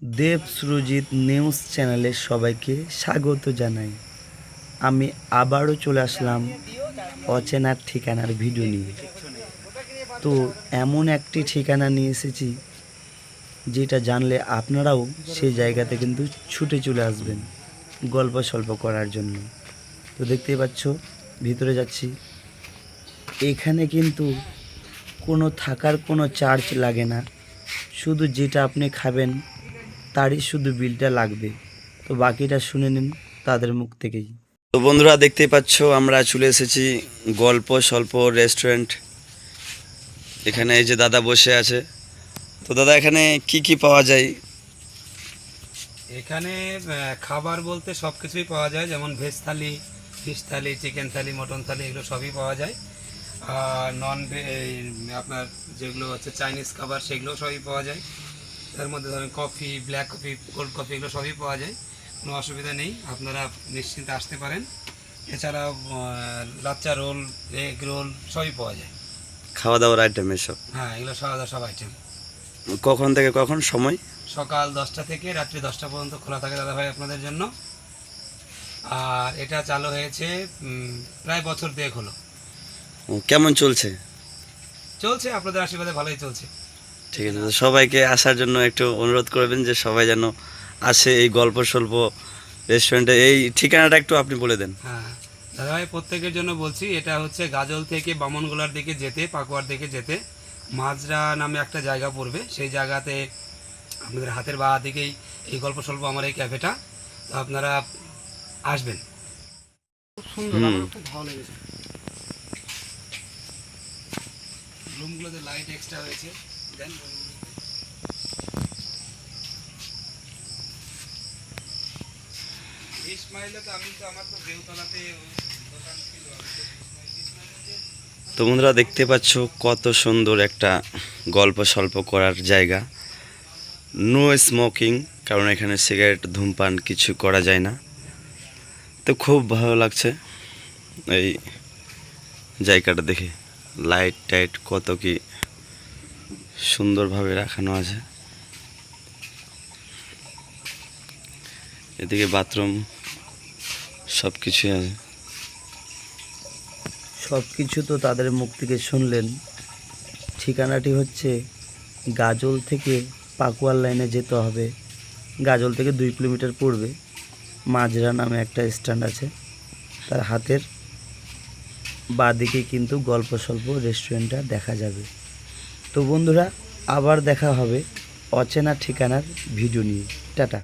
দেব Surajit news চ্যানেলে সবাইকে স্বাগত জানাই। আমি আবারও চলে আসলাম অচেনার ঠিকানার ভিডিও নিয়ে। তো এমন একটি ঠিকানা নিয়ে এসেছি যেটা জানলে আপনারাও সেই জায়গাতে কিন্তু ছুটে চলে আসবেন গল্প সল্প করার জন্য। তো দেখতেই পাচ্ছ ভিতরে যাচ্ছি। এখানে কিন্তু কোনো থাকার কোনো চার্জ লাগে না, শুধু যেটা আপনি খাবেন তারই শুধু বিলটা লাগবে। তো বাকিটা শুনে নিন তাদের মুখ থেকেই। তো বন্ধুরা দেখতেই পাচ্ছ আমরা চলে এসেছি গল্প স্বল্প রেস্টুরেন্ট। এখানে এই যে দাদা বসে আছে। তো দাদা এখানে কি কি পাওয়া যায়? এখানে খাবার বলতে সব কিছুই পাওয়া যায়, যেমন ভেজ থালি, ফিশ থালি, চিকেন থালি, মটন থালি, এগুলো সবই পাওয়া যায়। আর নন আপনার যেগুলো হচ্ছে চাইনিজ খাবার সেগুলো সবই পাওয়া যায়। তার মধ্যে ধরেন coffee, black coffee, cold coffee, এগুলো সবই পাওয়া যায়, কোনো অসুবিধা নেই, আপনারা নিশ্চিন্তে আসতে পারেন। এছাড়াও লাচ্চা রোল, এগ রোল সবই পাওয়া যায়। খাওয়া দাওয়ার আইটেম এসব? হ্যাঁ, এগুলো সব আইটেম। কখন থেকে কখন সময়? সকাল 10টা থেকে রাত্রি 10টা পর্যন্ত খোলা থাকে দাদাভাই আপনাদের জন্য। আর এটা চালু হয়েছে প্রায় বছর 2 হলো। কেমন চলছে? চলছে, আপনাদের আশীর্বাদে ভালোই চলছে। ঠিক আছে, তো সবাইকে আসার জন্য একটু অনুরোধ করবেন যে সবাই যেন আসে এই গল্প স্বল্প রেস্টুরেন্টে। এই ঠিকানাটা একটু আপনি বলে দেন। হ্যাঁ দাদাভাই, প্রত্যেকের জন্য বলছি, এটা হচ্ছে গাজল থেকে বামনগোলার দিকে যেতে, পাকুয়ার দিকে যেতে মাজরা নামে একটা জায়গা পড়বে। সেই জায়গাতে আপনাদের হাতের বাঁ দিকেই এই গল্প স্বল্প আমার এই ক্যাফেটা। তো আপনারা আসবেন। খুব সুন্দর, আমার খুব ভালো লেগেছে। রুমগুলোতে লাইট এক্সট্রা হয়েছে। দেন ইসমাইলে তো আমি তো আমার তো দেউতলাতে দোকান ছিল। তো বন্ধুরা দেখতে পাচ্ছ কত সুন্দর একটা গল্প স্বল্প করার জায়গা। নো স্মোকিং, কারণ এখানে সিগারেট ধূমপান কিছু করা যায় না। তো খুব ভালো লাগছে এই জায়গাটা দেখে। লাইট টাইট কত কি সুন্দরভাবে রাখানো আছে। এদিকে বাথরুম সব কিছুই আছে। সব কিছু তো তাদের মুখ থেকে শুনলেন। ঠিকানাটি হচ্ছে গাজল থেকে পাকুয়ার লাইনে যেতে হবে। গাজল থেকে 2 কিলোমিটার পড়বে। মাজরা নামে একটা স্ট্যান্ড আছে, তার হাতের বাঁদিকে কিন্তু গল্প স্বল্প রেস্টুরেন্টটা দেখা যাবে। তো বন্ধুরা আবার দেখা হবে অচেনা ঠিকানার ভিডিও নিয়ে। টাটা।